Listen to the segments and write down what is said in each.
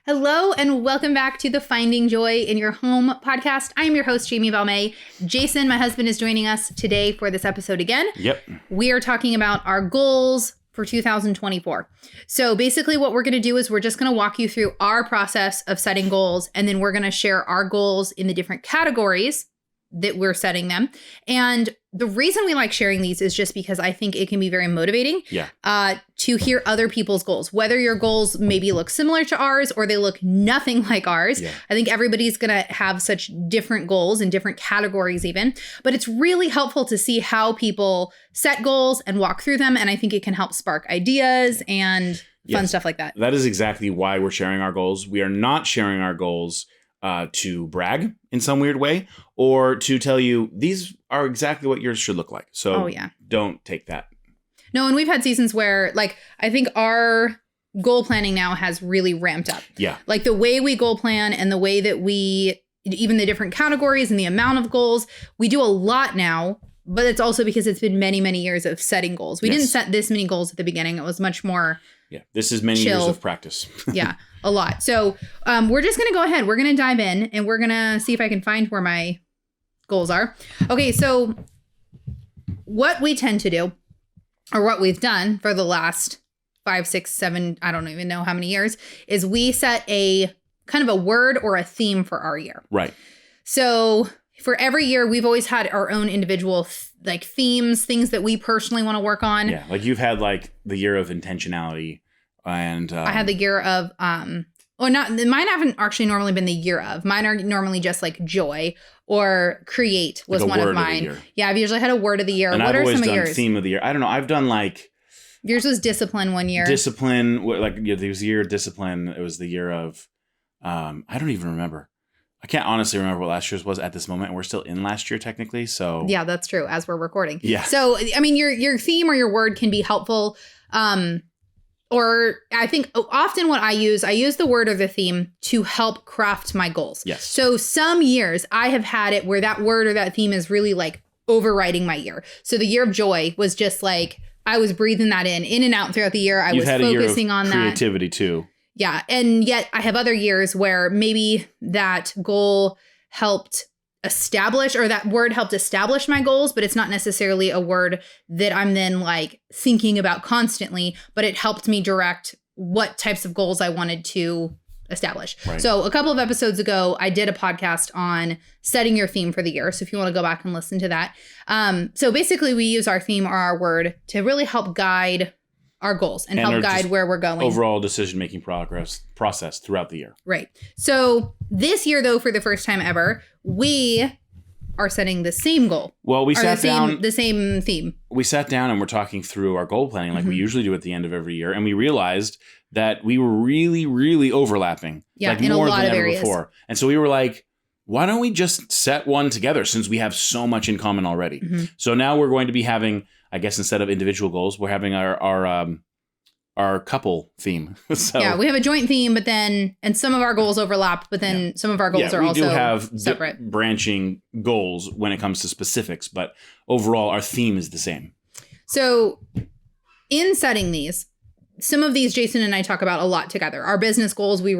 Hello and welcome back to the Finding Joy in Your Home podcast. I am your host, Jami. Jason, my husband, is joining us today for this episode again. Yep. We are talking about our goals for 2024. So basically what we're going to do is we're just going to walk you through our process of setting goals, and then we're going to share our goals in the different categories that we're setting them. And the reason we like sharing these is just because I think it can be very motivating to hear other people's goals, whether your goals maybe look similar to ours or they look nothing like ours. Yeah. I think everybody's going to have such different goals in different categories even, but it's really helpful to see how people set goals and walk through them. And I think it can help spark ideas and fun stuff like that. That is exactly why we're sharing our goals. We are not sharing our goals to brag in some weird way or to tell you these are exactly what yours should look like. So don't take that. No, and we've had seasons where I think our goal planning now has really ramped up. Yeah. Like the way we goal plan and the way that even the different categories and the amount of goals, we do a lot now, but it's also because it's been many, many years of setting goals. We didn't set this many goals at the beginning. It was much more this is many years of practice. Yeah, a lot. So we're just going to go ahead. We're going to dive in and we're going to see if I can find where my goals are. Okay, so what we tend to do, or what we've done for the last 5, 6, 7, I don't even know how many years, is we set a kind of a word or a theme for our year. Right. So for every year, we've always had our own individual themes, things that we personally want to work on. Yeah, like you've had the year of intentionality, and I had the year of mine haven't actually normally been the year of. Mine are normally just joy or create was one of mine. Yeah, I've usually had a word of the year. And what I've are always some of done yours? Theme of the year. I don't know. I've done yours was discipline one year. Discipline, there was a year of discipline. It was the year of I don't even remember. I can't honestly remember what last year's was at this moment. And we're still in last year technically. So yeah, that's true as we're recording. Yeah. So, I mean, your theme or your word can be helpful. Or I think often what I use the word or the theme to help craft my goals. Yes. So some years I have had it where that word or that theme is really overriding my year. So the year of joy was just I was breathing that in and out throughout the year. I was focusing on that. Creativity too. Yeah. And yet I have other years where maybe that goal helped establish, or that word helped establish my goals, but it's not necessarily a word that I'm then thinking about constantly, but it helped me direct what types of goals I wanted to establish. Right. So a couple of episodes ago, I did a podcast on setting your theme for the year. So if you want to go back and listen to that. So basically we use our theme or our word to really help guide our goals and help guide where we're going. Overall decision-making process throughout the year. Right. So this year, though, for the first time ever, we are setting the same goal. Well, we sat down. The same theme. We sat down and we're talking through our goal planning like we usually do at the end of every year. And we realized that we were really, really overlapping. In more a lot than of ever areas. Before. And so we were like, why don't we just set one together since we have so much in common already? Mm-hmm. So now we're going to be having, I guess, instead of individual goals, we're having our couple theme. So yeah, we have a joint theme, but then, and some of our goals overlap, but then some of our goals are also separate. We do have branching goals when it comes to specifics, but overall our theme is the same. So in setting these, some of these Jason and I talk about a lot together. Our business goals, we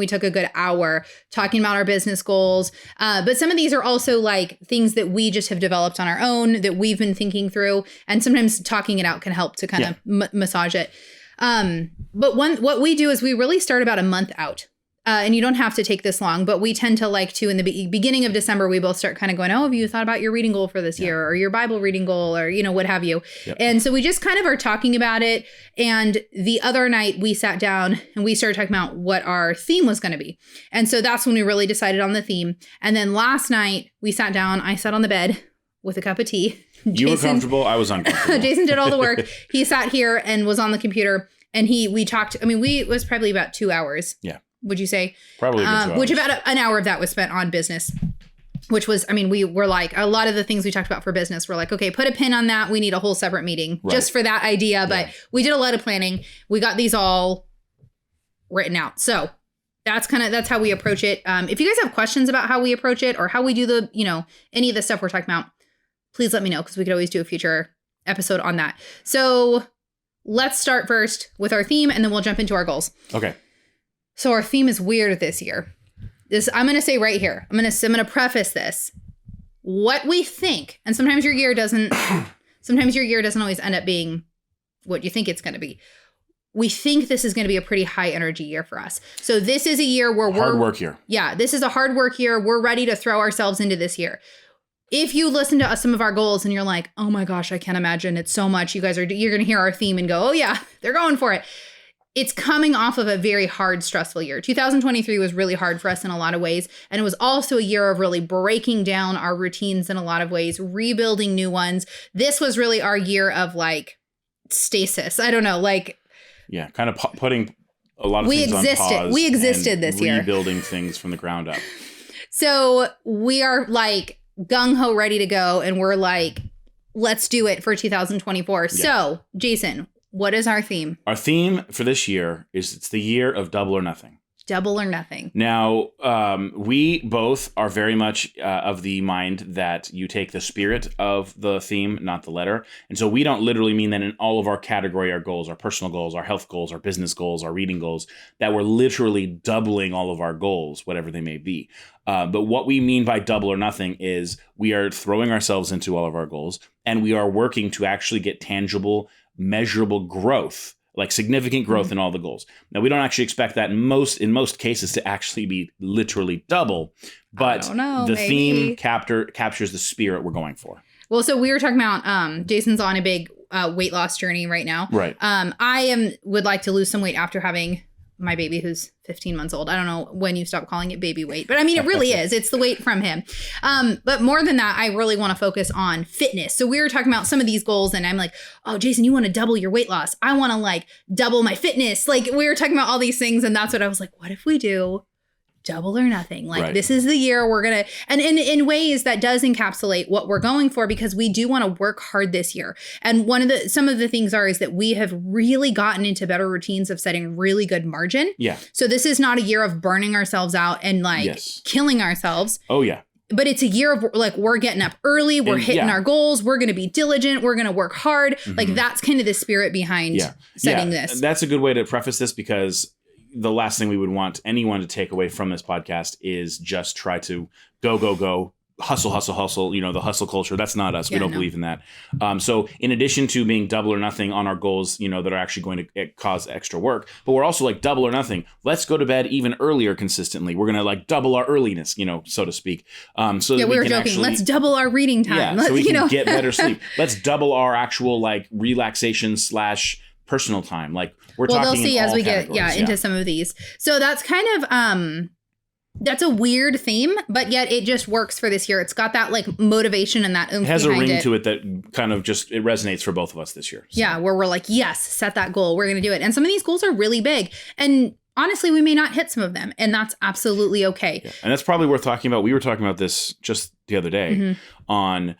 took a good hour talking about our business goals. But some of these are also things that we just have developed on our own that we've been thinking through. And sometimes talking it out can help to kind of massage it. But what we do is we really start about a month out. And you don't have to take this long, but we tend to in the beginning of December, we both start kind of going, oh, have you thought about your reading goal for this year or your Bible reading goal or, what have you? Yep. And so we just kind of are talking about it. And the other night we sat down and we started talking about what our theme was going to be. And so that's when we really decided on the theme. And then last night we sat down, I sat on the bed with a cup of tea. You were comfortable. I was uncomfortable. Jason did all the work. He sat here and was on the computer and we talked. It was probably about 2 hours. Yeah. Would you say? Probably 2 hours. Which about an hour of that was spent on business, which was, we were a lot of the things we talked about for business, we're okay, put a pin on that. We need a whole separate meeting just for that idea. But we did a lot of planning. We got these all written out. So that's how we approach it. If you guys have questions about how we approach it or how we do the, any of the stuff we're talking about, please let me know because we could always do a future episode on that. So let's start first with our theme and then we'll jump into our goals. Okay. So our theme is weird this year. I'm going to say right here. I'm going to preface this. What we think, and sometimes your year doesn't always end up being what you think it's going to be. We think this is going to be a pretty high energy year for us. So this is a year where hard work year. Yeah, this is a hard work year. We're ready to throw ourselves into this year. If you listen to some of our goals and you're like, oh my gosh, I can't imagine it's so much. You're going to hear our theme and go, oh yeah, they're going for it. It's coming off of a very hard, stressful year. 2023 was really hard for us in a lot of ways. And it was also a year of really breaking down our routines in a lot of ways, rebuilding new ones. This was really our year of like stasis. I don't know, like. Yeah, kind of putting a lot of things on pause. We existed this year. Rebuilding things from the ground up. So we are like gung-ho ready to go. And we're like, let's do it for 2024. Yeah. So, Jason, what is our theme? Our theme for this year is it's the year of double or nothing. Double or nothing. Now, we both are very much of the mind that you take the spirit of the theme, not the letter. And so we don't literally mean that in all of our category, our goals, our personal goals, our health goals, our business goals, our reading goals, that we're literally doubling all of our goals, whatever they may be. But what we mean by double or nothing is we are throwing ourselves into all of our goals, and we are working to actually get tangible, measurable growth, like significant growth in all the goals. Now, we don't actually expect that in most cases to actually be literally double, but theme captures the spirit we're going for. Well, so we were talking about Jason's on a big weight loss journey right now. Right. Would like to lose some weight after having my baby who's 15 months old. I don't know when you stop calling it baby weight, but I mean, it really is. It's the weight from him. But more than that, I really want to focus on fitness. So we were talking about some of these goals and I'm like, oh, Jason, you want to double your weight loss. I want to like double my fitness. Like we were talking about all these things. And that's what I was like, what if we do double or nothing? Like This is the year we're going to, and in ways that does encapsulate what we're going for, because we do want to work hard this year. And some of the things is that we have really gotten into better routines of setting really good margin. Yeah. So this is not a year of burning ourselves out and like killing ourselves. Oh yeah. But it's a year of like, we're getting up early, we're hitting our goals, we're going to be diligent, we're going to work hard. Mm-hmm. Like that's kind of the spirit behind setting this. That's a good way to preface this, because the last thing we would want anyone to take away from this podcast is just try to go, hustle, the hustle culture. That's not us. We don't believe in that. So in addition to being double or nothing on our goals, that are actually going to cause extra work, but we're also like double or nothing. Let's go to bed even earlier consistently. We're going to like double our earliness, so to speak. So that we were joking. Let's double our reading time. So we can get better sleep. Let's double our actual like relaxation / personal time. Like we're talking. They'll see as we get into some of these. So that's kind of that's a weird theme, but yet it just works for this year. It's got that like motivation and that oomph. It has a ring to it that kind of just it resonates for both of us this year. So. Yeah, where we're like, yes, set that goal. We're going to do it. And some of these goals are really big. And honestly, we may not hit some of them, and that's absolutely okay. Yeah. And that's probably worth talking about. We were talking about this just the other day on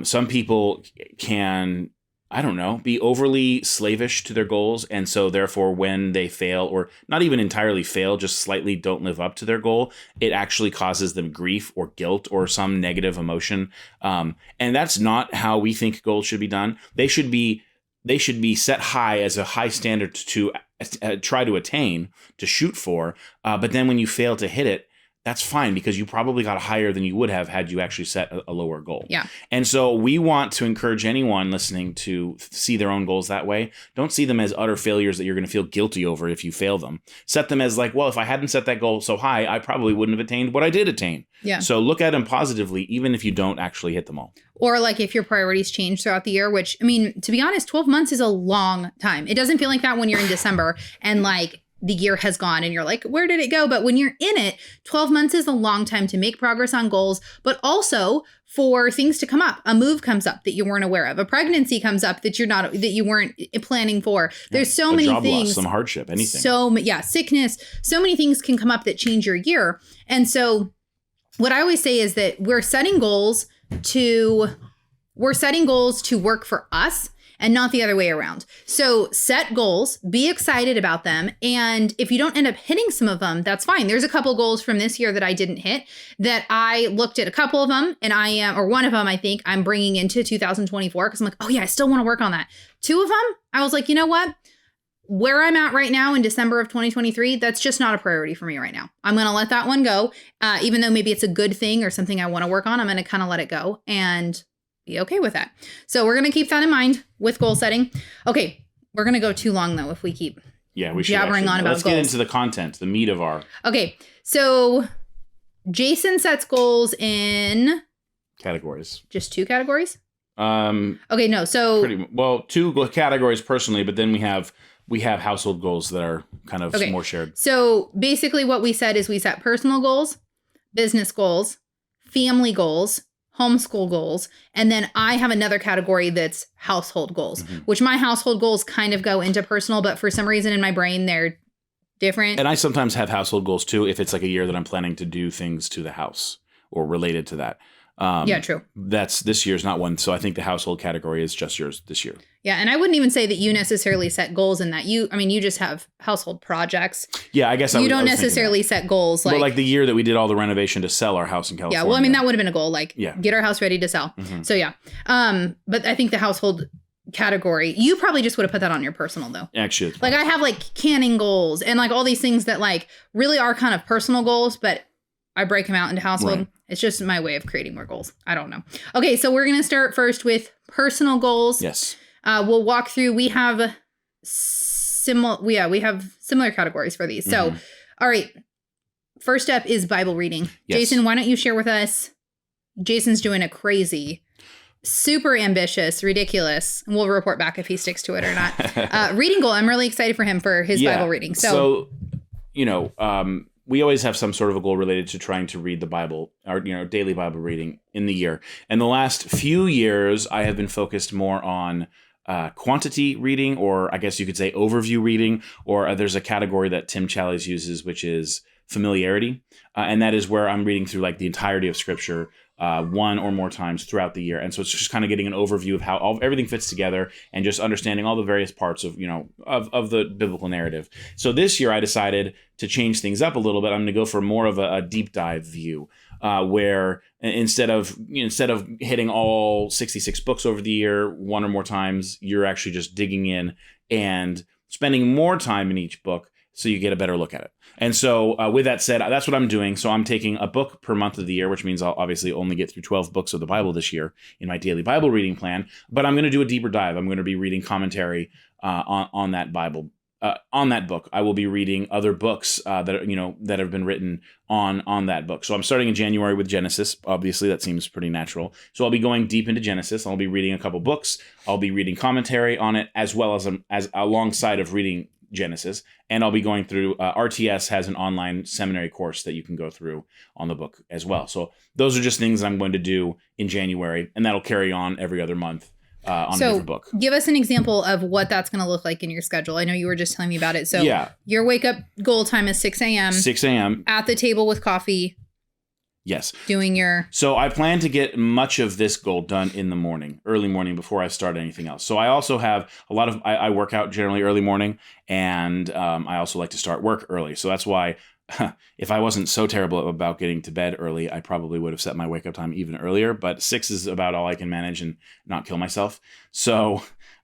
some people can, I don't know, be overly slavish to their goals. And so therefore, when they fail, or not even entirely fail, just slightly don't live up to their goal, it actually causes them grief or guilt or some negative emotion. And that's not how we think goals should be done. They should be set high as a high standard to try to attain, to shoot for. But then when you fail to hit it, that's fine, because you probably got higher than you would have had you actually set a lower goal. Yeah. And so we want to encourage anyone listening to see their own goals that way. Don't see them as utter failures that you're going to feel guilty over if you fail them. Set them as like, well, if I hadn't set that goal so high, I probably wouldn't have attained what I did attain. Yeah. So look at them positively, even if you don't actually hit them all. Or like if your priorities change throughout the year, which, I mean, to be honest, 12 months is a long time. It doesn't feel like that when you're in December and like the year has gone and you're like, where did it go? But when you're in it, 12 months is a long time to make progress on goals, but also for things to come up. A move comes up that you weren't aware of. A pregnancy comes up that you weren't planning for. There's so many job things. Loss, some hardship, anything. Sickness. So many things can come up that change your year. And so what I always say is that we're setting goals to work for us, and not the other way around. So set goals, be excited about them. And if you don't end up hitting some of them, that's fine. There's a couple goals from this year that I didn't hit, that I looked at a couple of them, and one of them, I think I'm bringing into 2024, because I'm like, oh yeah, I still want to work on that. Two of them, I was like, you know what? where I'm at right now in December of 2023, that's just not a priority for me right now. I'm going to let that one go. Even though maybe it's a good thing or something I want to work on, I'm going to kind of let it go and be okay with that. So we're going to keep that in mind with goal setting. Okay. We're going to go too long though if we keep we should jabbering on about let's goals. Get into the content, the meat of our. Okay. So Jason sets goals in categories. Just 2 categories? Okay, no. So 2 categories personally, but then we have household goals that are kind of more shared. So basically what we said is we set personal goals, business goals, family goals, homeschool goals, and then I have another category that's household goals, which my household goals kind of go into personal, but for some reason in my brain they're different. And I sometimes have household goals too if it's like a year that I'm planning to do things to the house or related to that. True. This year's not one. So I think the household category is just yours this year. Yeah. And I wouldn't even say that you necessarily set goals in that. You just have household projects. Yeah, I guess you don't necessarily set goals. But like the year that we did all the renovation to sell our house in California. Yeah. Well, I mean, that would have been a goal. Like get our house ready to sell. So yeah. But I think the household category, you probably just would have put that on your personal though. Actually. Like I have like canning goals and like all these things that like really are kind of personal goals, but I break them out into household. Right. It's just my way of creating more goals. I don't know. Okay, so we're going to start first with personal goals. Yes. We'll walk through. We have similar categories for these. So, all right. First up is Bible reading. Yes. Jason, why don't you share with us? Jason's doing a crazy, super ambitious, ridiculous, and we'll report back if he sticks to it or not. Reading goal. I'm really excited for him for his Bible reading. So we always have some sort of a goal related to trying to read the Bible, or daily Bible reading in the year. And the last few years, I have been focused more on quantity reading, or I guess you could say overview reading, or there's a category that Tim Challies uses, which is familiarity. And that is where I'm reading through like the entirety of Scripture one or more times throughout the year. And so it's just kind of getting an overview of how everything fits together and just understanding all the various parts of, of the biblical narrative. So this year I decided to change things up a little bit. I'm going to go for more of a deep dive view where instead of hitting all 66 books over the year one or more times, you're actually just digging in and spending more time in each book so you get a better look at it. And so with that said, that's what I'm doing. So I'm taking a book per month of the year, which means I'll obviously only get through 12 books of the Bible this year in my daily Bible reading plan. But I'm going to do a deeper dive. I'm going to be reading commentary on that Bible. On that book, I will be reading other books that have been written on that book. So I'm starting in January with Genesis. Obviously, that seems pretty natural. So I'll be going deep into Genesis. I'll be reading a couple books. I'll be reading commentary on it as well as alongside of reading Genesis, and I'll be going through RTS has an online seminary course that you can go through on the book as well. So those are just things that I'm going to do in January, and that'll carry on every other month on a different book. Give us an example of what that's going to look like in your schedule. I know you were just telling me about it. So your wake up goal time is 6 a.m. 6 a.m. at the table with coffee. Yes. Doing your... So I plan to get much of this goal done in the morning, early morning, before I start anything else. So I also have a lot of... I work out generally early morning, and I also like to start work early. So that's why if I wasn't so terrible about getting to bed early, I probably would have set my wake up time even earlier. But 6 is about all I can manage and not kill myself. So...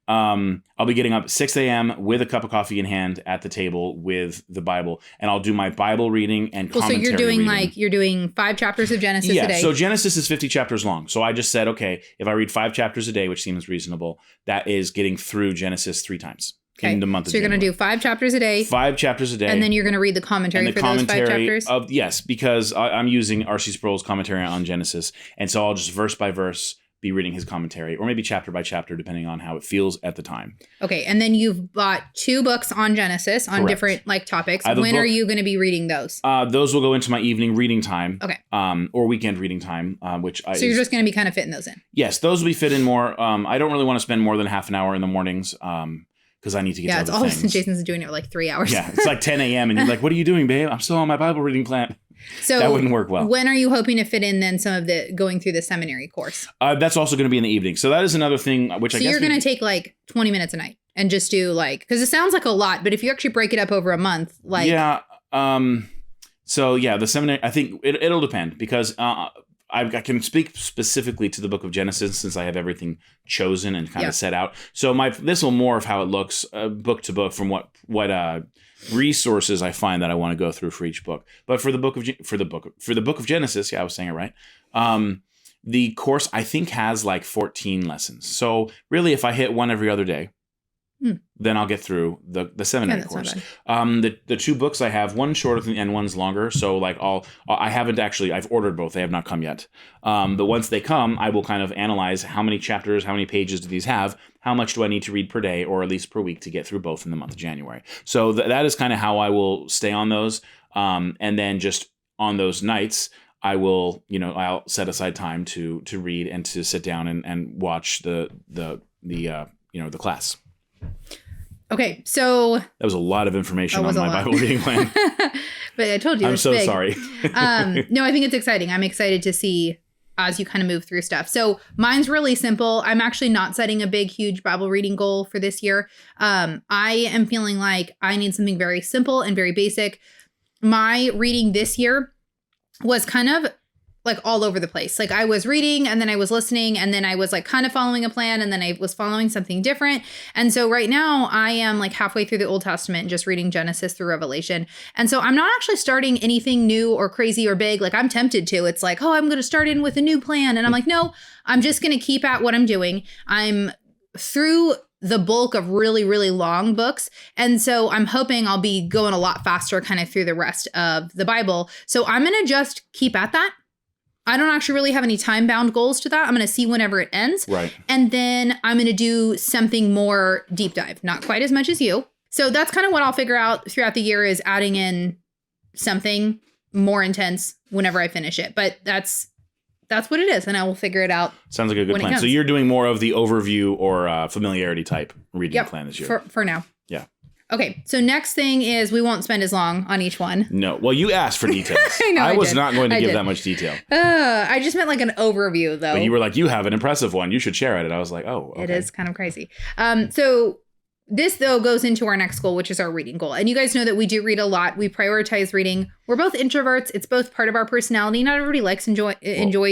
I'll be getting up at 6 a.m. with a cup of coffee in hand at the table with the Bible, and I'll do my Bible reading and commentary. So you're doing reading. 5 chapters of Genesis a day. Yeah, so Genesis is 50 chapters long. So I just said, okay, if I read 5 chapters a day, which seems reasonable, that is getting through Genesis 3 times. Okay. In the month of So you're going to do 5 chapters a day. 5 chapters a day. And then you're going to read the commentary for those 5 chapters? Yes, because I'm using R.C. Sproul's commentary on Genesis, and so I'll just verse by verse be reading his commentary, or maybe chapter by chapter, depending on how it feels at the time. Okay, and then you've bought 2 books on Genesis on different topics. When are you going to be reading those? Those will go into my evening reading time. Okay. Or weekend reading time, So you're just going to be kind of fitting those in? Yes, those will be fit in more. I don't really want to spend more than half an hour in the mornings. Because I need to get to other things. Jason's doing it for like 3 hours. Yeah, it's like 10 a.m. and you're like, what are you doing, babe? I'm still on my Bible reading plan. So that wouldn't work well. When are you hoping to fit in then some of the going through the seminary course? That's also going to be in the evening. So that is another thing, which I guess... So you're going to take like 20 minutes a night and just do because it sounds like a lot, but if you actually break it up over a month, like... Yeah. So yeah, the seminary, I think it'll depend because... I I can speak specifically to the book of Genesis since I have everything chosen and kind of set out. So this will morph how it looks book to book from what resources I find that I want to go through for each book. But for the book of Genesis, I was saying it right. The course I think has like 14 lessons. So really, if I hit one every other day, then I'll get through the seminary course. The two books I have, one's shorter and one's longer. So like I've ordered both. They have not come yet. But once they come, I will kind of analyze how many chapters, how many pages do these have? How much do I need to read per day or at least per week to get through both in the month of January? So that is kind of how I will stay on those. And then just on those nights, I'll set aside time to read and to sit down and watch the class. Okay, so that was a lot of information on my Bible reading plan. But I told you, I'm so big. sorry. No, I think it's exciting. I'm excited to see as you kind of move through stuff. So mine's really simple. I'm actually not setting a big, huge Bible reading goal for this year. I am feeling like I need something very simple and very basic. My reading this year was kind of like all over the place. Like I was reading and then I was listening and then I was like kind of following a plan and then I was following something different. And so right now I am like halfway through the Old Testament and just reading Genesis through Revelation. And so I'm not actually starting anything new or crazy or big. Like I'm tempted to. It's like, oh, I'm going to start in with a new plan. And I'm like, no, I'm just going to keep at what I'm doing. I'm through the bulk of really, really long books. And so I'm hoping I'll be going a lot faster kind of through the rest of the Bible. So I'm going to just keep at that. I don't actually really have any time-bound goals to that. I'm going to see whenever it ends. Right. And then I'm going to do something more deep dive, not quite as much as you. So that's kind of what I'll figure out throughout the year is adding in something more intense whenever I finish it. But that's what it is. And I will figure it out. Sounds like a good plan. So you're doing more of the overview or familiarity type reading plan this year. For now. Yeah. Okay, so next thing is we won't spend as long on each one. No. Well, you asked for details. I was not going to give that much detail. I just meant like an overview, though. But you were like, you have an impressive one. You should share it. And I was like, oh, okay. It is kind of crazy. So this, though, goes into our next goal, which is our reading goal. And you guys know that we do read a lot. We prioritize reading. We're both introverts. It's both part of our personality. Not everybody enjoys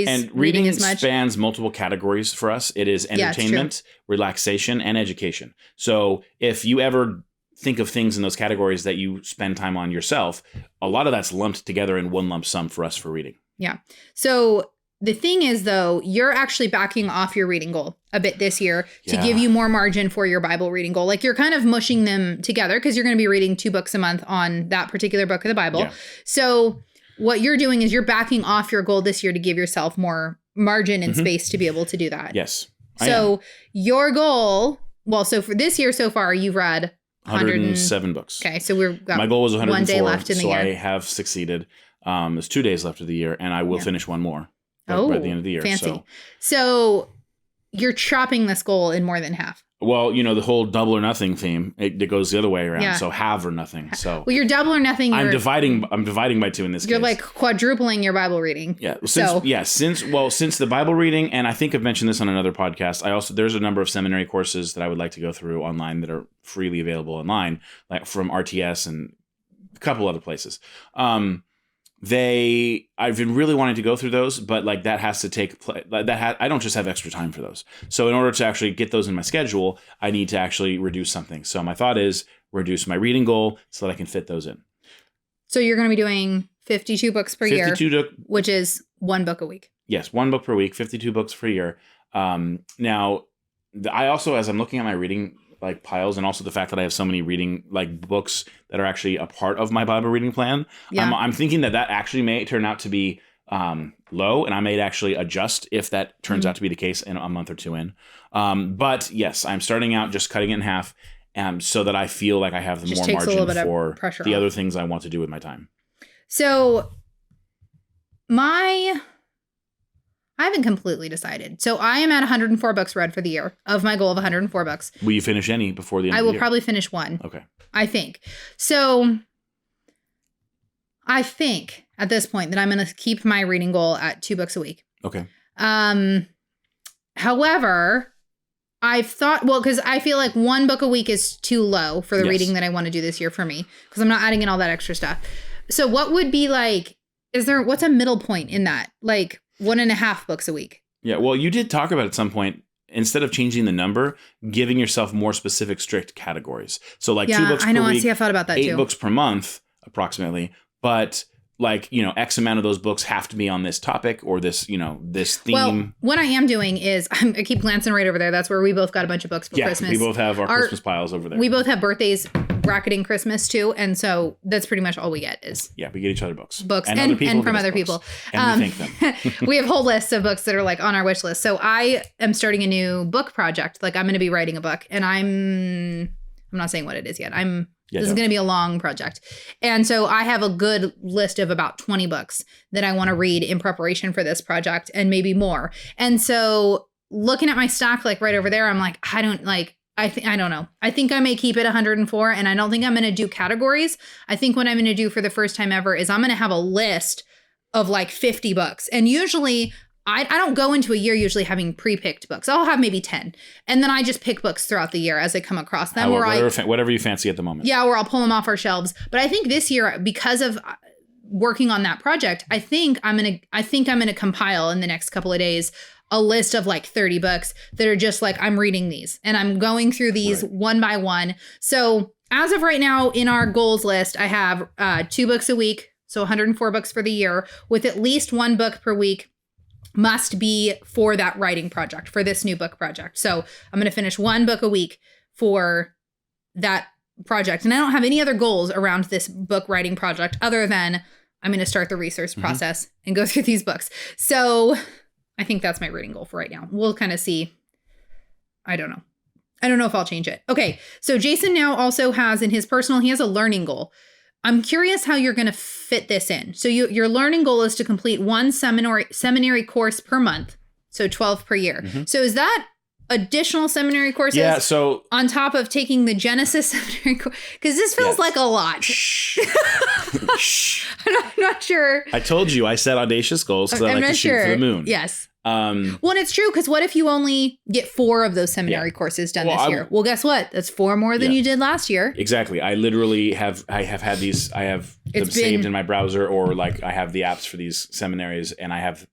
and reading as much. Spans multiple categories for us. It is entertainment, relaxation, and education. So if you ever think of things in those categories that you spend time on yourself, a lot of that's lumped together in one lump sum for us for reading. Yeah. So the thing is, though, you're actually backing off your reading goal a bit this year to give you more margin for your Bible reading goal. Like you're kind of mushing them together because you're going to be reading 2 books a month on that particular book of the Bible. Yeah. So what you're doing is you're backing off your goal this year to give yourself more margin and space to be able to do that. Yes. So your goal, so for this year so far, you've read 107 books. Okay, so we've got my goal was 104, 1 day left in the year. So I have succeeded. There's 2 days left of the year, and I will finish one more by the end of the year. Fancy. So you're chopping this goal in more than half. Well, the whole double or nothing theme, it goes the other way around. Yeah. So have or nothing. So you're double or nothing. I'm dividing by 2 in this case. You're like quadrupling your Bible reading. Yeah. Since the Bible reading, and I think I've mentioned this on another podcast. There's a number of seminary courses that I would like to go through online that are freely available online, like from RTS and a couple other places. I've been really wanting to go through those, but like that has to take I don't just have extra time for those. So in order to actually get those in my schedule, I need to actually reduce something. So my thought is reduce my reading goal so that I can fit those in. So you're going to be doing 52 books per year, which is 1 book a week. Yes, 1 book per week, 52 books per year. Now, I also, as I'm looking at my reading like piles, and also the fact that I have so many reading like books that are actually a part of my Bible reading plan, I'm thinking that actually may turn out to be low, and I may actually adjust if that turns out to be the case in a month or 2 in. But yes, I'm starting out just cutting it in half, so that I feel like I have the more margin for the other things I want to do with my time. So I haven't completely decided. So I am at 104 books read for the year of my goal of 104 books. Will you finish any before the end of the year? I will probably finish 1. Okay. I think. So I think at this point that I'm going to keep my reading goal at 2 books a week. Okay. However, I've thought, because I feel like 1 book a week is too low for the reading that I want to do this year for me, because I'm not adding in all that extra stuff. So what would be like, what's a middle point in that? Like, 1.5 books a week. Yeah. Well, you did talk about at some point, instead of changing the number, giving yourself more specific, strict categories. So like 2 books per week. I see. I thought about that 8 too. books per month, approximately. But like, X amount of those books have to be on this topic or this, this theme. Well, what I am doing is I keep glancing right over there. That's where we both got a bunch of books for Christmas. We both have our Christmas piles over there. We both have birthdays bracketing Christmas too. And so that's pretty much all we get is. Yeah, we get each other books. And other people from other people. And we thank them. We have whole lists of books that are like on our wish list. So I am starting a new book project. Like I'm going to be writing a book and I'm not saying what it is yet. This is going to be a long project. And so I have a good list of about 20 books that I want to read in preparation for this project and maybe more. And so looking at my stack, like right over there, I'm like, I don't know. I think I may keep it 104 and I don't think I'm going to do categories. I think what I'm going to do for the first time ever is I'm going to have a list of like 50 books. And usually I don't go into a year usually having pre-picked books. I'll have maybe 10. And then I just pick books throughout the year as I come across them. Whatever you fancy at the moment. Yeah, or I'll pull them off our shelves. But I think this year, because of working on that project, I think I'm gonna compile in the next couple of days a list of like 30 books that are just like, I'm reading these and I'm going through these one by one. So as of right now in our goals list, I have 2 books a week. So 104 books for the year with at least 1 book per week. Must be for that writing project, for this new book project. So I'm going to finish 1 book a week for that project. And I don't have any other goals around this book writing project other than I'm going to start the research process and go through these books. So I think that's my reading goal for right now. We'll kind of see. I don't know if I'll change it. Okay. So Jason now also has in his personal, he has a learning goal. I'm curious how you're going to fit this in. So your learning goal is to complete 1 seminary course per month. So 12 per year. Mm-hmm. So is that additional seminary courses? Yeah. So on top of taking the Genesis seminary course, because this feels like a lot. Shh. I'm not sure. I told you I set audacious goals because I like to shoot for the moon. Yes. Well, it's true because what if you only get 4 of those seminary courses done this year? Well, guess what? That's 4 more than you did last year. Exactly. I literally have had these. I have them saved in my browser, or like I have the apps for these seminaries, and I have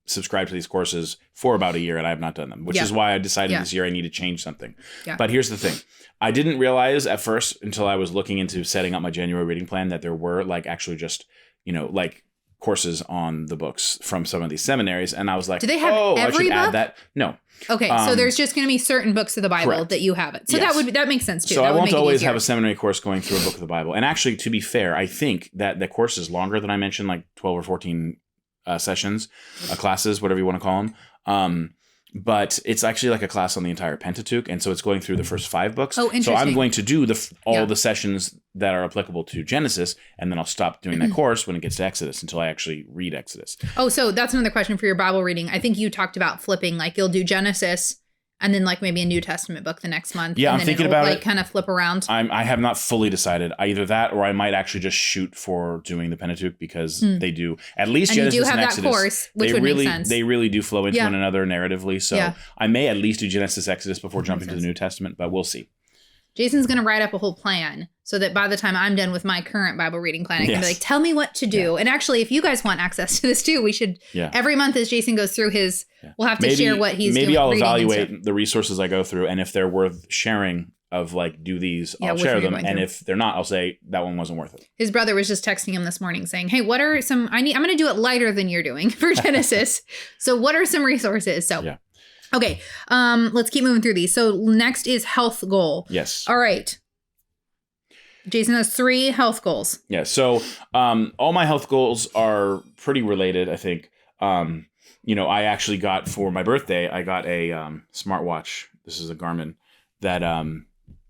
subscribed to these courses for about a year, and I have not done them, which is why I decided this year I need to change something. Yeah. But here's the thing. I didn't realize at first until I was looking into setting up my January reading plan that there were like actually just, like courses on the books from some of these seminaries. And I was like, do they have every I should book? add that. No. Okay. So there's just going to be certain books of the Bible that you have it. So that makes sense too. So I won't always have a seminary course going through a book of the Bible. And actually, to be fair, I think that the course is longer than I mentioned, like 12 or 14 sessions, classes, whatever you want to call them. But it's actually like a class on the entire Pentateuch. And so it's going through the first 5 books. Oh, interesting. So I'm going to do all the sessions that are applicable to Genesis. And then I'll stop doing that course when it gets to Exodus until I actually read Exodus. Oh, so that's another question for your Bible reading. I think you talked about flipping, like you'll do Genesis and then like maybe a New Testament book the next month. Yeah, and I'm thinking about it. Kind of flip around. I have not fully decided. Either that or I might actually just shoot for doing the Pentateuch because they do, at least Genesis and Exodus. And you do have that course, which would make sense. They really do flow into one another narratively. So I may at least do Genesis, Exodus before jumping to the New Testament, but we'll see. Jason's going to write up a whole plan so that by the time I'm done with my current Bible reading plan, I can be like, tell me what to do. And actually, if you guys want access to this too, we should, every month as Jason goes through his, we'll have to share what he's doing. Maybe I'll evaluate the resources I go through. And if they're worth sharing of like, do these, I'll share them. And if they're not, I'll say that one wasn't worth it. His brother was just texting him this morning saying, hey, what are some, I'm going to do it lighter than you're doing for Genesis. So what are some resources? So okay, let's keep moving through these. So next is health goal. Yes. All right. Jason has 3 health goals. Yeah. So all my health goals are pretty related, I think. I actually got for my birthday, I got a smartwatch. This is a Garmin that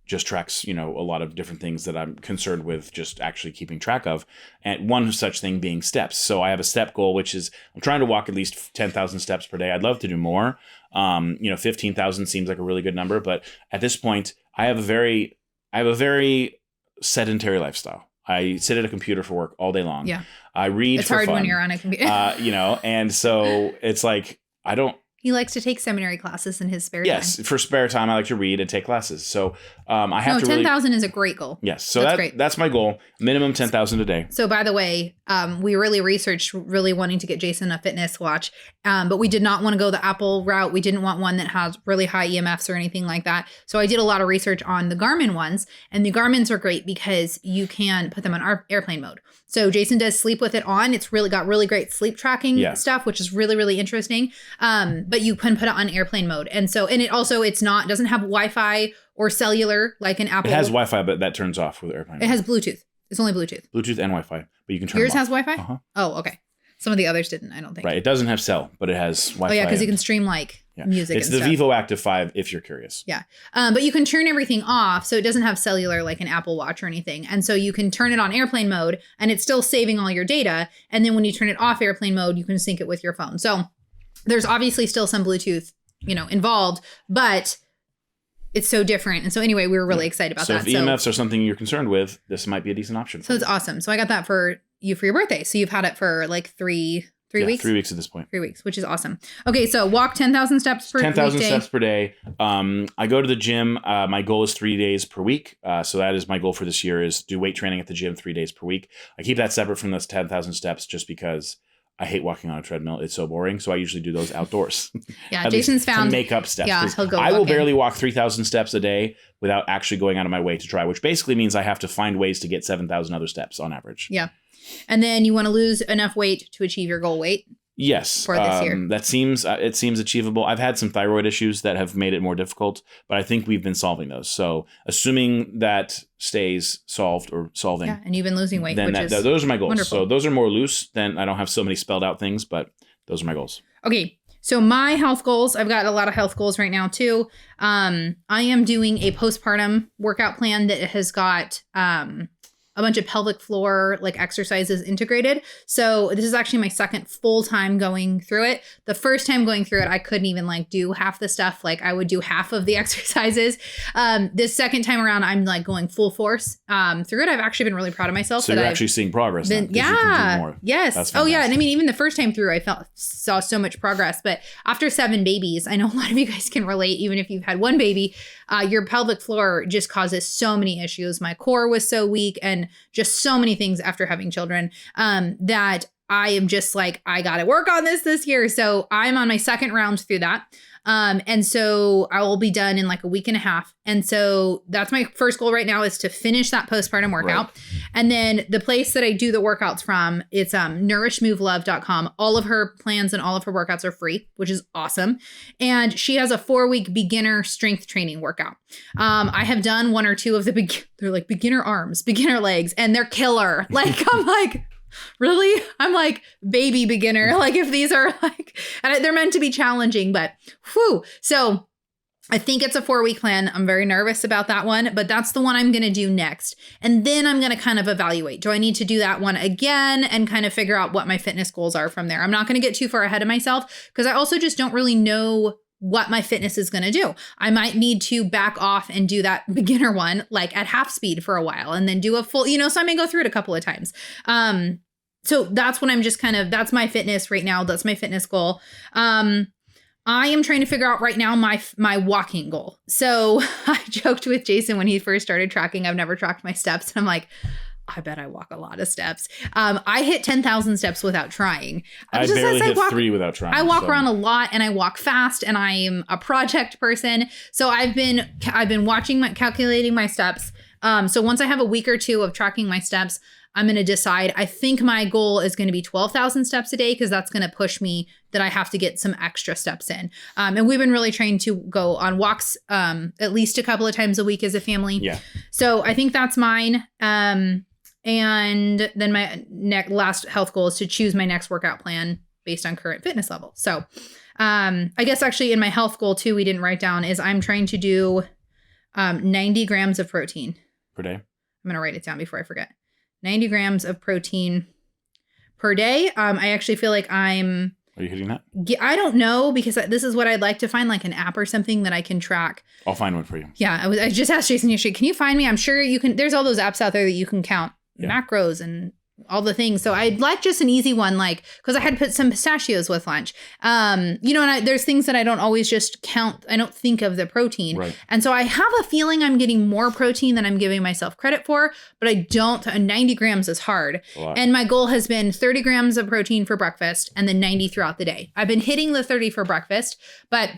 just tracks, a lot of different things that I'm concerned with just actually keeping track of. And one such thing being steps. So I have a step goal, which is I'm trying to walk at least 10,000 steps per day. I'd love to do more. 15,000 seems like a really good number. But at this point, I have a very sedentary lifestyle. I sit at a computer for work all day long. Yeah. I read for fun. It's hard when you're on a computer. And so it's like, I don't He likes to take seminary classes in his spare time. Yes, for spare time, I like to read and take classes. So I have to 10,000 is a great goal. Yes, so that's my goal. Minimum 10,000 a day. So by the way, we really researched really wanting to get Jason a fitness watch, but we did not want to go the Apple route. We didn't want one that has really high EMFs or anything like that. So I did a lot of research on the Garmin ones, and the Garmin's are great because you can put them on airplane mode. So Jason does sleep with it on. It's really got really great sleep tracking stuff, which is really, really interesting. But you can put it on airplane mode. And it doesn't have Wi-Fi or cellular like an Apple. It has Wi-Fi, but that turns off with airplane mode. It has Bluetooth. It's only Bluetooth. Bluetooth and Wi-Fi, but you can turn Yours them has off. Wi-Fi? Oh, okay. Some of the others didn't, I don't think. Right. It doesn't have cell, but it has Wi-Fi. Oh, yeah, because you can stream music It's and the stuff. Vivo Active 5 if you're curious. Yeah. But you can turn everything off, so it doesn't have cellular like an Apple Watch or anything. And so you can turn it on airplane mode, and it's still saving all your data. And then when you turn it off airplane mode, you can sync it with your phone. So there's obviously still some Bluetooth, involved, but it's so different. And so anyway, we were really excited about that. So if EMFs are something you're concerned with, this might be a decent option. So it's awesome. So I got that for you for your birthday. So you've had it for like three weeks? 3 weeks at this point. 3 weeks, which is awesome. Okay, so walk 10,000 steps per 10,000 weekday. steps per day. I go to the gym. My goal is 3 days per week. So that is my goal for this year, is do weight training at the gym 3 days per week. I keep that separate from those 10,000 steps just because I hate walking on a treadmill. It's so boring. So I usually do those outdoors. Yeah, Jason's found to make up steps. Yeah, he'll go. I will barely walk 3,000 steps a day without actually going out of my way to try, which basically means I have to find ways to get 7,000 other steps on average. Yeah. And then you want to lose enough weight to achieve your goal weight. Yes, for this year. That seems achievable. I've had some thyroid issues that have made it more difficult, but I think we've been solving those. So assuming that stays solved or solving, and you've been losing weight, then those are my goals. Wonderful. So those are more loose. Then I don't have so many spelled out things, but those are my goals. Okay. So my health goals, I've got a lot of health goals right now too. I am doing a postpartum workout plan that has got a bunch of pelvic floor exercises integrated. So this is actually my second full time going through it. The first time going through it, I couldn't even do half the stuff. I would do half of the exercises. This second time around, I'm going full force through it. I've actually been really proud of myself. So you're actually seeing progress. Then, yeah. You can do more. Yes. Oh yeah. And I mean, even the first time through, I saw so much progress. But after 7 babies, I know a lot of you guys can relate. Even if you've had 1 baby, your pelvic floor just causes so many issues. My core was so weak, and just so many things after having children that I am just I got to work on this year. So I'm on my second round through that. And so I will be done in a week and a half. And so that's my first goal right now, is to finish that postpartum workout. Right. And then the place that I do the workouts from, it's nourishmovelove.com. All of her plans and all of her workouts are free, which is awesome. And she has a 4-week beginner strength training workout. I have done 1 or 2 of the they're beginner arms, beginner legs, and they're killer. I'm really? I'm baby beginner. If these are and they're meant to be challenging, but whew. So I think it's a 4-week plan. I'm very nervous about that one, but that's the one I'm going to do next. And then I'm going to kind of evaluate. Do I need to do that one again and kind of figure out what my fitness goals are from there? I'm not going to get too far ahead of myself because I also just don't really know what my fitness is going to do. I might need to back off and do that beginner one at half speed for a while and then do a full, so I may go through it a couple of times. So that's when I'm just that's my fitness right now. That's my fitness goal. I am trying to figure out right now my walking goal. So I joked with Jason when he first started tracking. I've never tracked my steps. And I'm I bet I walk a lot of steps. I hit 10,000 steps without trying. I barely hit 3 without trying. I walk around a lot, and I walk fast, and I am a project person. So I've been calculating my steps. So once I have a week or 2 of tracking my steps, I'm going to decide. I think my goal is going to be 12,000 steps a day, because that's going to push me that I have to get some extra steps in. And we've been really trained to go on walks at least a couple of times a week as a family. Yeah. So I think that's mine. And then my last health goal is to choose my next workout plan based on current fitness level. So I guess actually in my health goal too, we didn't write down, is I'm trying to do 90 grams of protein per day. I'm going to write it down before I forget. 90 grams of protein per day. I actually feel like I'm... Are you hitting that? I don't know, because this is what I'd like to find, an app or something that I can track. I'll find one for you. Yeah. I just asked Jason yesterday, can you find me? I'm sure you can. There's all those apps out there that you can count macros and all the things. So I'd like just an easy one, like, because I had put some pistachios with lunch. And there's things that I don't always just count. I don't think of the protein. Right. And so I have a feeling I'm getting more protein than I'm giving myself credit for, but I don't. 90 grams is hard. And my goal has been 30 grams of protein for breakfast and then 90 throughout the day. I've been hitting the 30 for breakfast, but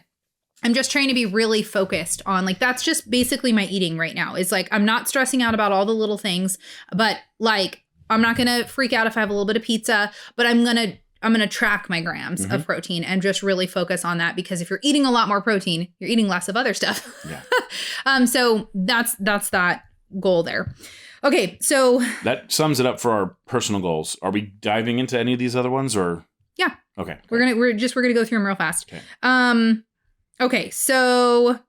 I'm just trying to be really focused on, like, that's just basically my eating right now. It's like, I'm not stressing out about all the little things, but like, I'm not going to freak out if I have a little bit of pizza, but I'm going to track my grams of protein and just really focus on that, because if you're eating a lot more protein, you're eating less of other stuff. Yeah. So that's that goal there. Okay. So that sums it up for our personal goals. Are we diving into any of these other ones, or? Yeah. Okay. We're going to go through them real fast. Okay. Okay, so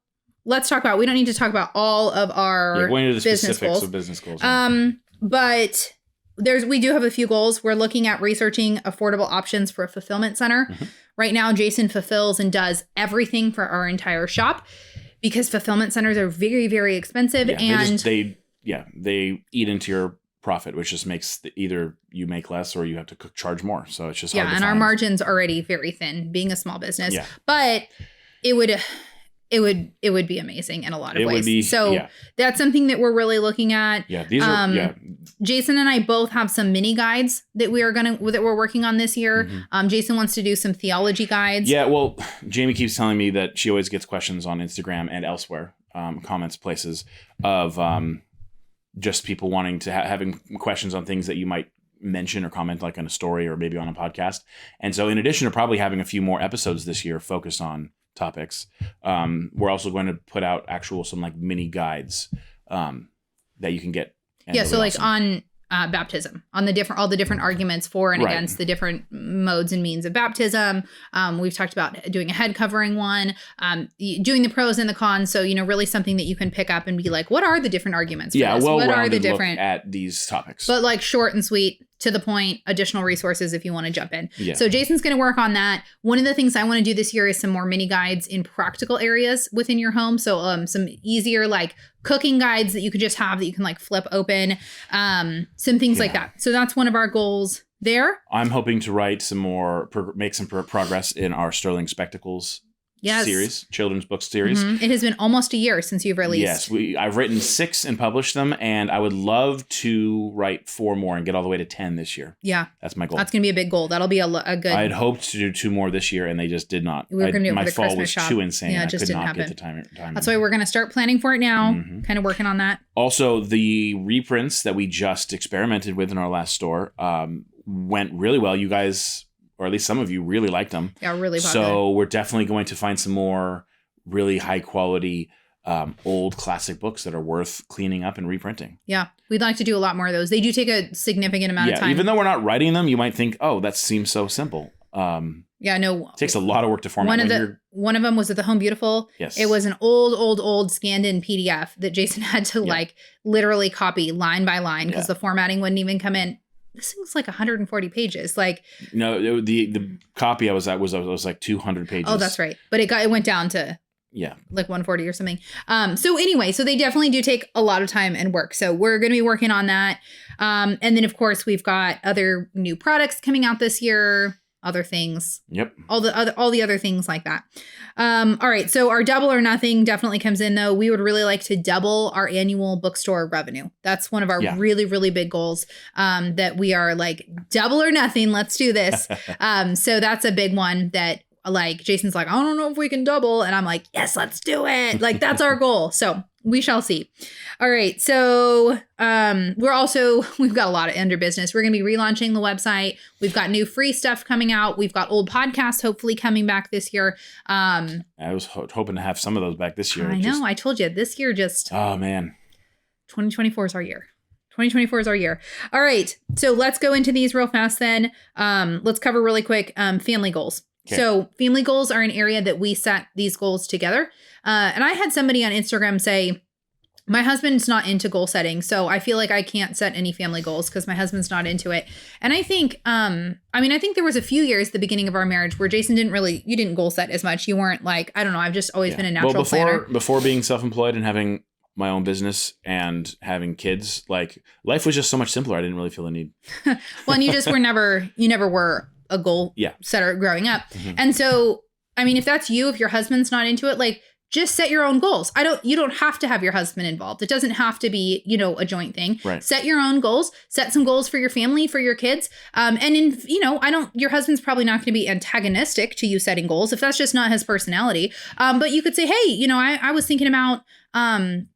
let's talk about, we don't need to talk about all of our going into the business specifics goals. of business goals. But we do have a few goals. We're looking at researching affordable options for a fulfillment center. Right now, Jason fulfills and does everything for our entire shop, because fulfillment centers are very, very expensive. And they eat into your profit, which just makes either you make less or you have to charge more. So it's just hard to and find. our margin's already very thin being a small business. Yeah. But it would be amazing in a lot of ways. That's something that we're really looking at. Yeah, these are Jason and I both have some mini guides that we're working on this year. Jason wants to do some theology guides. Yeah, well, Jami keeps telling me that she always gets questions on Instagram and elsewhere, comments places of just people wanting to having questions on things that you might mention or comment, like on a story or maybe on a podcast. And so in addition to probably having a few more episodes this year focused on topics, we're also going to put out some like mini guides that you can get. So like on baptism, on all the different arguments for and against the different modes and means of baptism. We've talked about doing a head covering one, doing the pros and the cons. So, really something that you can pick up and be like, what are the different arguments for this? What are the different look at these topics? But like short and sweet, to the point, additional resources if you want to jump in. Yeah. So Jason's going to work on that. One of the things I want to do this year is some more mini guides in practical areas within your home. So some easier like cooking guides that you could just have that you can like flip open, some things like that. So that's one of our goals there. I'm hoping to write some more, make some progress in our Sterling Spectacles series, children's book series. It has been almost a year since you've released. Yes, I've written 6 and published them, and I would love to write 4 more and get all the way to 10 this year. Yeah. That's my goal. That's going to be a big goal. That'll be a good... I had hoped to do 2 more this year, and they just did not. We were going to do it my for the fall Christmas was shop. too insane. Yeah, it just didn't happen. Get the time. That's why we're going to start planning for it now, kind of working on that. Also, the reprints that we just experimented with in our last store went really well. You guys, or at least some of you, really liked them. Yeah, really popular. So we're definitely going to find some more really high quality old classic books that are worth cleaning up and reprinting. Yeah, we'd like to do a lot more of those. They do take a significant amount of time. Even though we're not writing them, you might think, oh, that seems so simple. No. It takes a lot of work to format. One of them was at the Home Beautiful. Yes. It was an old scanned in PDF that Jason had to like literally copy line by line because the formatting wouldn't even come in. This thing's like 140 pages. Like, no, the copy I was at was like 200 pages. Oh, that's right. But it went down to like 140 or something. So anyway, so they definitely do take a lot of time and work. So we're going to be working on that. And then of course we've got other new products coming out this year, other things. Yep. All the other things like that. All right. So our double or nothing definitely comes in though. We would really like to double our annual bookstore revenue. That's one of our really, really big goals, that we are like double or nothing. Let's do this. So that's a big one that, like, Jason's like, I don't know if we can double. And I'm like, yes, let's do it. Like, that's our goal. So we shall see. All right. So we've got a lot of under business. We're going to be relaunching the website. We've got new free stuff coming out. We've got old podcasts hopefully coming back this year. I was hoping to have some of those back this year. I know. I told you this year oh, man. 2024 is our year. 2024 is our year. All right. So let's go into these real fast then. Let's cover really quick family goals. Okay. So family goals are an area that we set these goals together. And I had somebody on Instagram say, my husband's not into goal setting, so I feel like I can't set any family goals because my husband's not into it. And I think, I think there was a few years at the beginning of our marriage where Jason you didn't goal set as much. You weren't like, I don't know, I've just always been a natural planner. Before being self-employed and having my own business and having kids, like life was just so much simpler. I didn't really feel the need. Well, and you never were a goal setter growing up. Mm-hmm. And so, I mean, if that's you, if your husband's not into it, like just set your own goals. You don't have to have your husband involved. It doesn't have to be, a joint thing. Right. Set your own goals, set some goals for your family, for your kids. Your husband's probably not going to be antagonistic to you setting goals if that's just not his personality. But you could say, hey, I was thinking about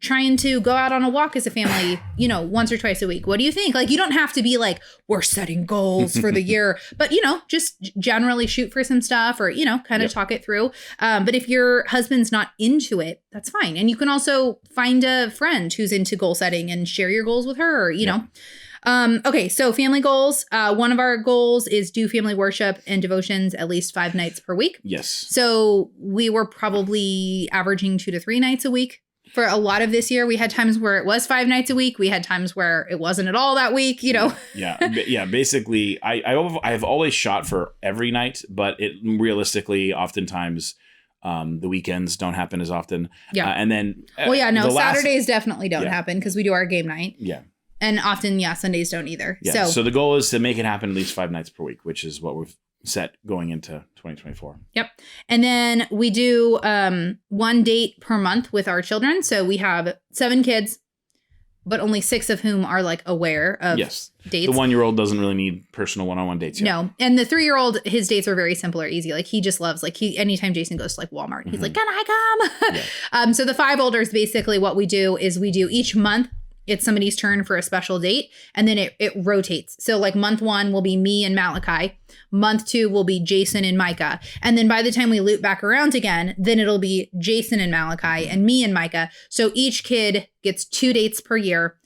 trying to go out on a walk as a family, once or twice a week. What do you think? Like, you don't have to be like, we're setting goals for the year, but, just generally shoot for some stuff or, kind of talk it through. But if your husband's not into it, that's fine. And you can also find a friend who's into goal setting and share your goals with her, know. Okay, so family goals. One of our goals is do family worship and devotions at least 5 nights per week. Yes. So we were probably averaging 2 to 3 nights a week. For a lot of this year, we had times where it was 5 nights a week. We had times where it wasn't at all that week, Yeah. Basically, I've always shot for every night, but it realistically, oftentimes, the weekends don't happen as often. Yeah. And then, Saturdays definitely don't happen because we do our game night. Yeah. And often, Sundays don't either. Yeah. So the goal is to make it happen at least 5 nights per week, which is what we've set going into 2024. Yep. And then we do 1 date per month with our children. So we have 7 kids, but only 6 of whom are like aware of dates. The 1-year-old doesn't really need personal one-on-one dates yet. No. And the 3-year-old, his dates are very simple or easy. Like he just loves, anytime Jason goes to like Walmart, he's like, can I come? Yeah. So the 5 olders, basically what we do is we do each month, it's somebody's turn for a special date, and then it rotates. So like month 1 will be me and Malachi. Month 2 will be Jason and Micah. And then by the time we loop back around again, then it'll be Jason and Malachi and me and Micah. So each kid gets 2 dates per year,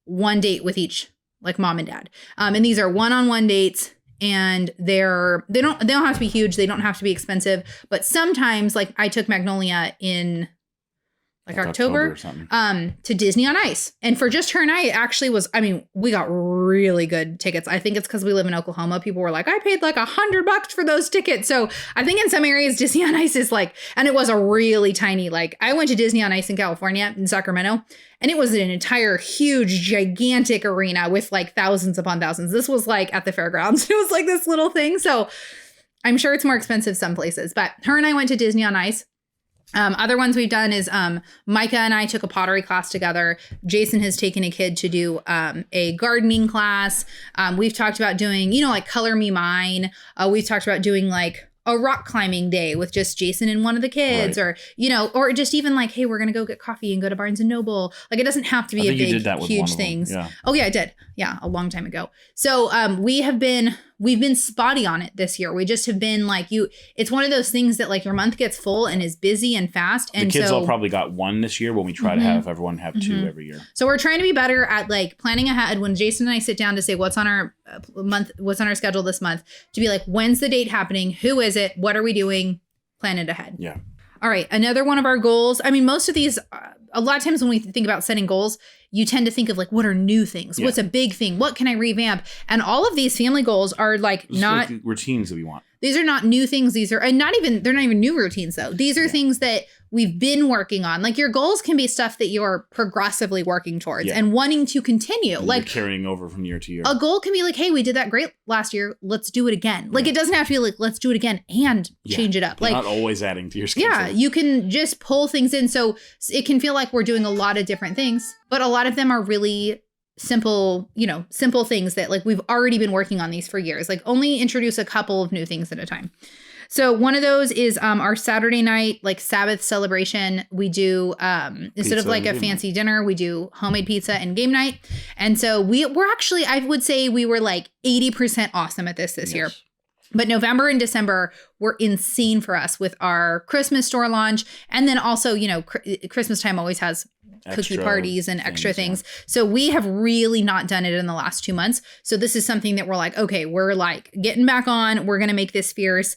1 date with each, like mom and dad. And these are one-on-one dates. And they don't have to be huge. They don't have to be expensive. But sometimes, like I took Magnolia in October to Disney on Ice. And for just her and I, it actually was, we got really good tickets. I think it's because we live in Oklahoma. People were like, I paid like $100 for those tickets. So I think in some areas, Disney on Ice is like, and it was a really tiny, I went to Disney on Ice in California, in Sacramento, and it was an entire huge, gigantic arena with like thousands upon thousands. This was like at the fairgrounds. It was like this little thing. So I'm sure it's more expensive some places, but her and I went to Disney on Ice. Other ones we've done is Micah and I took a pottery class together. Jason has taken a kid to do a gardening class. We've talked about doing, Color Me Mine. We've talked about doing like a rock climbing day with just Jason and one of the kids, right. or just even like, hey, we're going to go get coffee and go to Barnes and Noble. Like it doesn't have to be a big, huge things. Yeah. Oh yeah, I did. Yeah. A long time ago. So we've been spotty on it this year. We just have been like it's one of those things that like your month gets full and is busy and fast. And the kids all probably got 1 this year when we try to have everyone have 2 every year. So we're trying to be better at like planning ahead when Jason and I sit down to say what's on our schedule this month, to be like, when's the date happening? Who is it? What are we doing? Plan it ahead. Yeah. All right. Another one of our goals. Most of these, a lot of times when we think about setting goals, you tend to think of like, what are new things? Yeah. What's a big thing? What can I revamp? And all of these family goals are like not like routines that we want. These are not new things. These are, and they're not even new routines though. These are things that we've been working on. Like your goals can be stuff that you're progressively working towards and wanting to continue. Like carrying over from year to year. A goal can be like, hey, we did that great last year. Let's do it again. Like it doesn't have to be like, let's do it again and change it up. You're like not always adding to your schedule. Yeah, you can just pull things in. So it can feel like we're doing a lot of different things, but a lot of them are really simple things that like we've already been working on these for years. Like only introduce a couple of new things at a time. So one of those is our Saturday night, like Sabbath celebration. We do, instead of like a fancy dinner, we do homemade pizza and game night. And so we're actually, I would say we were like 80% awesome at this year. But November and December were insane for us with our Christmas store launch. And then also, Christmas time always has cookie parties and extra things. Yeah. So we have really not done it in the last 2 months. So this is something that we're like, okay, we're like getting back on. We're going to make this fierce.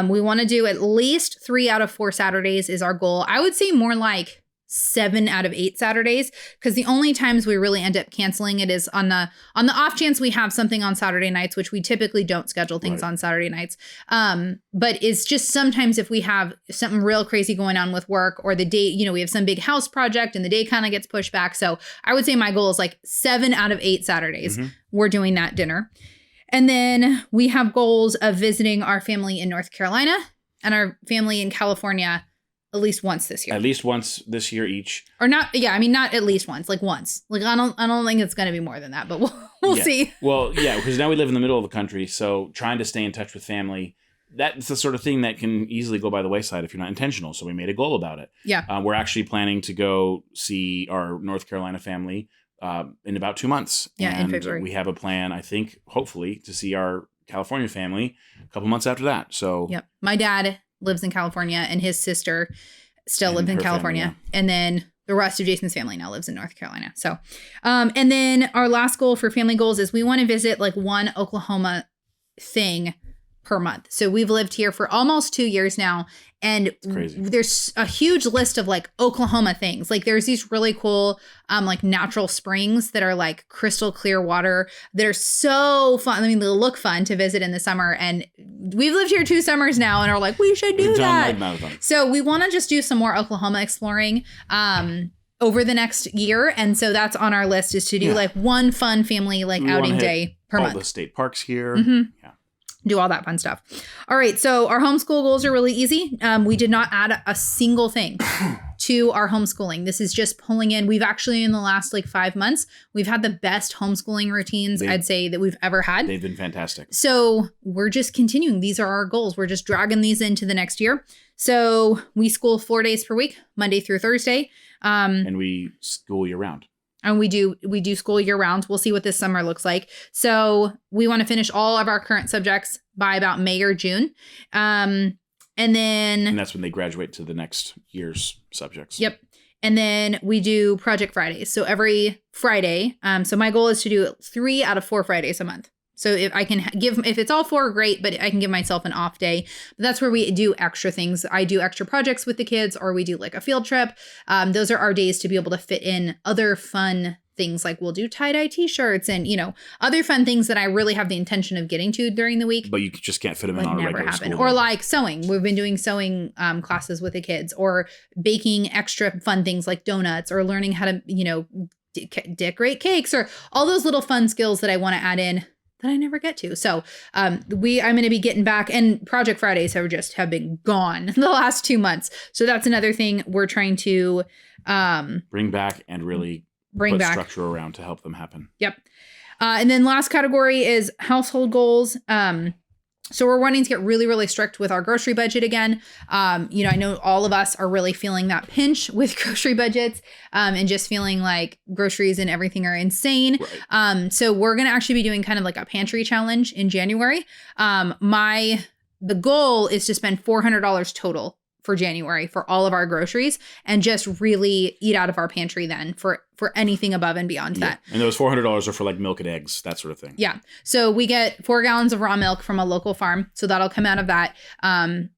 We want to do at least 3 out of 4 Saturdays is our goal. I would say more like 7 out of 8 Saturdays, because the only times we really end up canceling it is on the off chance we have something on Saturday nights, which we typically don't schedule things on Saturday nights. But it's just sometimes if we have something real crazy going on with work, or the day, we have some big house project and the day kind of gets pushed back. So I would say my goal is like 7 out of 8 Saturdays we're doing that dinner. And then we have goals of visiting our family in North Carolina and our family in California at least once this year. At least once this year each. Or not. Yeah. I mean, not at least once, like once. Like, I don't think it's going to be more than that, but we'll see. Well, yeah, because now we live in the middle of the country. So trying to stay in touch with family, that's the sort of thing that can easily go by the wayside if you're not intentional. So we made a goal about it. Yeah. We're actually planning to go see our North Carolina family in about 2 months. Yeah, in February. We have a plan, I think, hopefully, to see our California family a couple months after that. So yep. My dad lives in California, and his sister still lives in California. Family, yeah. And then the rest of Jason's family now lives in North Carolina. So, and then our last goal for family goals is we want to visit like one Oklahoma thing per month. So we've lived here for almost 2 years now. And there's a huge list of like Oklahoma things. Like there's these really cool like natural springs that are like crystal clear water that are so fun. I mean, they look fun to visit in the summer. And we've lived here 2 summers now and are like, we should do that. So we want to just do some more Oklahoma exploring over the next year. And so that's on our list, is to do like one fun family like outing day per month. All the state parks here. Yeah. Do all that fun stuff. All right. So our homeschool goals are really easy. We did not add a single thing to our homeschooling. This is just pulling in. We've actually, in the last like 5 months, we've had the best homeschooling routines I'd say that we've ever had. They've been fantastic. So we're just continuing. These are our goals. We're just dragging these into the next year. So we school 4 days per week, Monday through Thursday. And we school year round. And we do school year round. We'll see what this summer looks like. So we want to finish all of our current subjects by about May or June. And that's when they graduate to the next year's subjects. Yep. And then we do Project Fridays. So every Friday. So my goal is to do 3 out of 4 Fridays a month. So if I can if it's all 4, great, but I can give myself an off day. But that's where we do extra things. I do extra projects with the kids, or we do like a field trip. Those are our days to be able to fit in other fun things, like we'll do tie-dye t-shirts and, other fun things that I really have the intention of getting to during the week. But you just can't fit them in on a regular school day. Or like sewing. We've been doing sewing classes with the kids, or baking extra fun things like donuts, or learning how to, decorate cakes, or all those little fun skills that I want to add in that I never get to. So I'm going to be getting back, and Project Fridays have been gone the last 2 months. So that's another thing we're trying to bring back and really put structure around to help them happen. Yep. And then last category is household goals. So we're wanting to get really, really strict with our grocery budget again. I know all of us are really feeling that pinch with grocery budgets, and just feeling like groceries and everything are insane. Right. So we're going to actually be doing kind of like a pantry challenge in January. The goal is to spend $400 total for January for all of our groceries, and just really eat out of our pantry then for anything above and beyond that. And those $400 are for like milk and eggs, that sort of thing. Yeah. So we get 4 gallons of raw milk from a local farm. So that'll come out of that.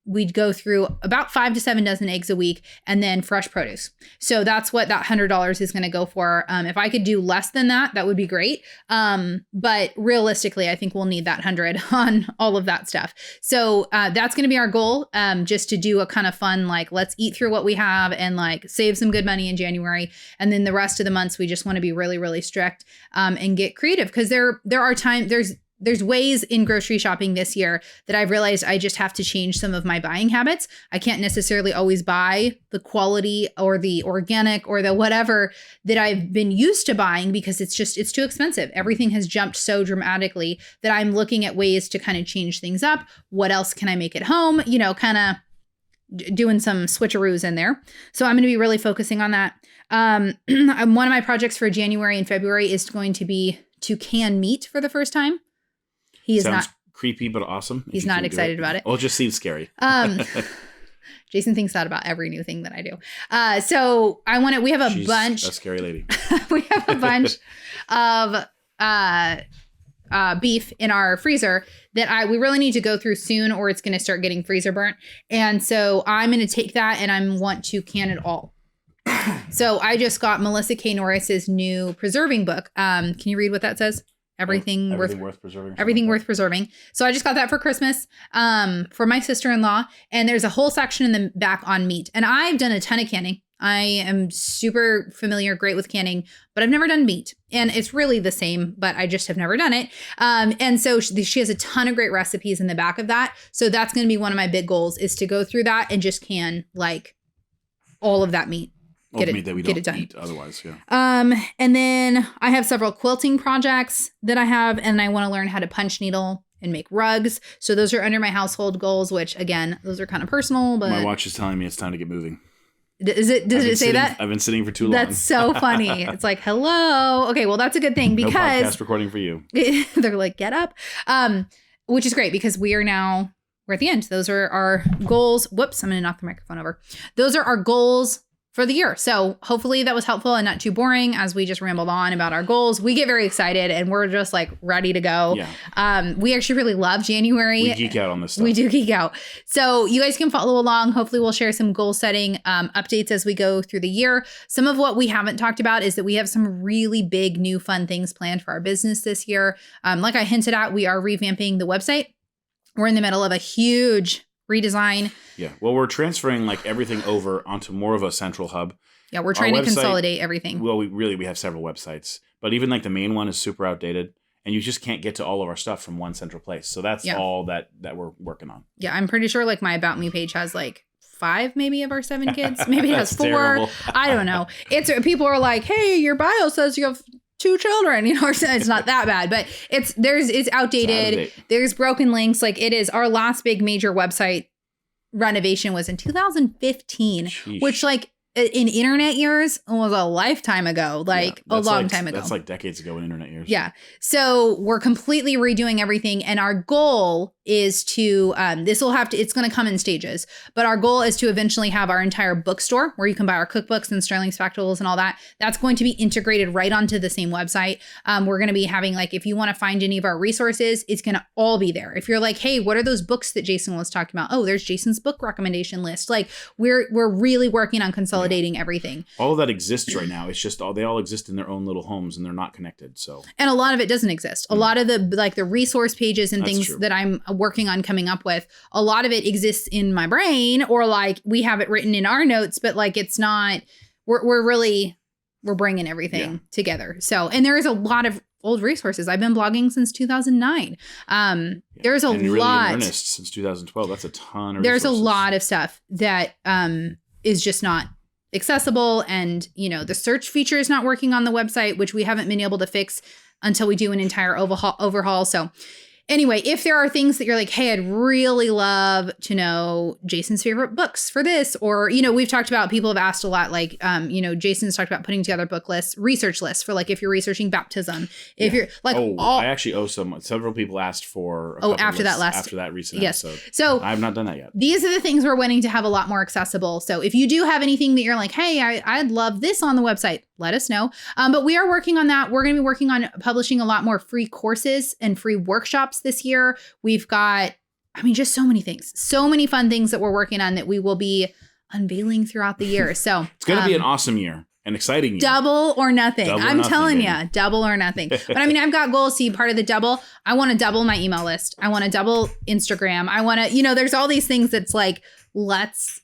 We'd go through about 5 to 7 dozen eggs a week, and then fresh produce. So that's what that $100 is going to go for. If I could do less than that, that would be great. But realistically, I think we'll need that 100 on all of that stuff. So that's going to be our goal, just to do a kind of fun, like, let's eat through what we have and like save some good money in January. And then the rest of the months, we just want to be really, really strict and get creative, because there are times, there's ways in grocery shopping this year that I've realized I just have to change some of my buying habits. I can't necessarily always buy the quality or the organic or the whatever that I've been used to buying, because it's too expensive. Everything has jumped so dramatically that I'm looking at ways to kind of change things up. What else can I make at home? Kind of doing some switcheroos in there. So I'm going to be really focusing on that. One of my projects for January and February is going to be to can meat for the first time. He is Sounds not creepy, but awesome. He's not excited about it. Well, it just seems scary. Jason thinks that about every new thing that I do. So we have a bunch. A scary lady. We have a bunch of beef in our freezer that we really need to go through soon, or it's going to start getting freezer burnt. And so I'm going to take that and I want to can it all. So I just got Melissa K. Norris's new preserving book. Can you read what that says? Everything worth preserving. Everything worth preserving. So I just got that for Christmas for my sister-in-law. And there's a whole section in the back on meat. And I've done a ton of canning. I am super familiar, great with canning, but I've never done meat. And it's really the same, but I just have never done it. And so she has a ton of great recipes in the back of that. So that's going to be one of my big goals, is to go through that and just can like all of that meat. Get it done. Eat otherwise, yeah. And then I have several quilting projects that I have, and I want to learn how to punch needle and make rugs. So those are under my household goals, which again, those are kind of personal, but my watch is telling me it's time to get moving. Does it say that? I've been sitting for too long. That's so funny. It's like, hello. Okay, well, that's a good thing because no podcast recording for you. They're like, get up. Which is great because we're at the end. Those are our goals. Whoops, I'm going to knock the microphone over. Those are our goals for the year. So hopefully that was helpful and not too boring as we just rambled on about our goals. We get very excited and we're just like ready to go. Yeah. We actually really love January. We geek out on this stuff. We do geek out. So you guys can follow along. Hopefully we'll share some goal setting updates as we go through the year. Some of what we haven't talked about is that we have some really big new fun things planned for our business this year. Like I hinted at, we are revamping the website. We're in the middle of a huge redesign. Yeah. Well, we're transferring like everything over onto more of a central hub. Yeah, we're trying to consolidate everything. Well, we have several websites, but even like the main one is super outdated, and you just can't get to all of our stuff from one central place. So that's all that we're working on. Yeah, I'm pretty sure like my About Me page has like 5 maybe of our 7 kids. Maybe it has 4. Terrible. I don't know. People are like, hey, your bio says you have 2 children, it's not that bad, but it's outdated. There's broken links. Like it is, our last big major website renovation was in 2015, Sheesh. Which like in internet years was a lifetime ago, a long time ago. That's like decades ago in internet years. Yeah. So we're completely redoing everything. And our goal is to, it's going to come in stages, but our goal is to eventually have our entire bookstore where you can buy our cookbooks and Sterling Spectacles and all that. That's going to be integrated right onto the same website. We're going to be having like, if you want to find any of our resources, it's going to all be there. If you're like, hey, what are those books that Jason was talking about? Oh, there's Jason's book recommendation list. Like we're really working on consolidating everything. All of that exists right now. It's just they all exist in their own little homes and they're not connected. So, and a lot of it doesn't exist. A lot of the resource pages and things that I'm working on coming up with, a lot of it exists in my brain, or like we have it written in our notes, but like it's not, we're bringing everything together. So, and there is a lot of old resources. I've been blogging since 2009. There's a lot. Really in earnest since 2012. That's a ton of There's resources. a lot of stuff that is just not accessible. And, the search feature is not working on the website, which we haven't been able to fix until we do an entire overhaul. So anyway, if there are things that you're like, hey, I'd really love to know Jason's favorite books for this, or, we've talked about, people have asked a lot, like, Jason's talked about putting together book lists, research lists for like, if you're researching baptism, if you're like, I actually owe several people asked for, after that recent episode. So I've not done that yet. These are the things we're wanting to have a lot more accessible. So if you do have anything that you're like, hey, I'd love this on the website, let us know. But we are working on that. We're going to be working on publishing a lot more free courses and free workshops this year. We've got, just so many things, so many fun things that we're working on that we will be unveiling throughout the year. So it's going to be an awesome year, an exciting year. Double or nothing. I'm telling you, double or nothing. But I've got goals. See, part of the double, I want to double my email list. I want to double Instagram. I want to, there's all these things that's like, let's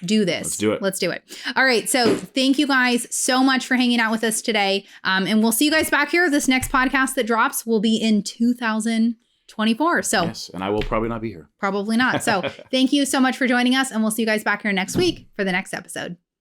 do this. Let's do it. All right. So thank you guys so much for hanging out with us today. And we'll see you guys back here. This next podcast that drops will be in 2024. So yes, and I will probably not be here. Probably not. So thank you so much for joining us, and we'll see you guys back here next week for the next episode.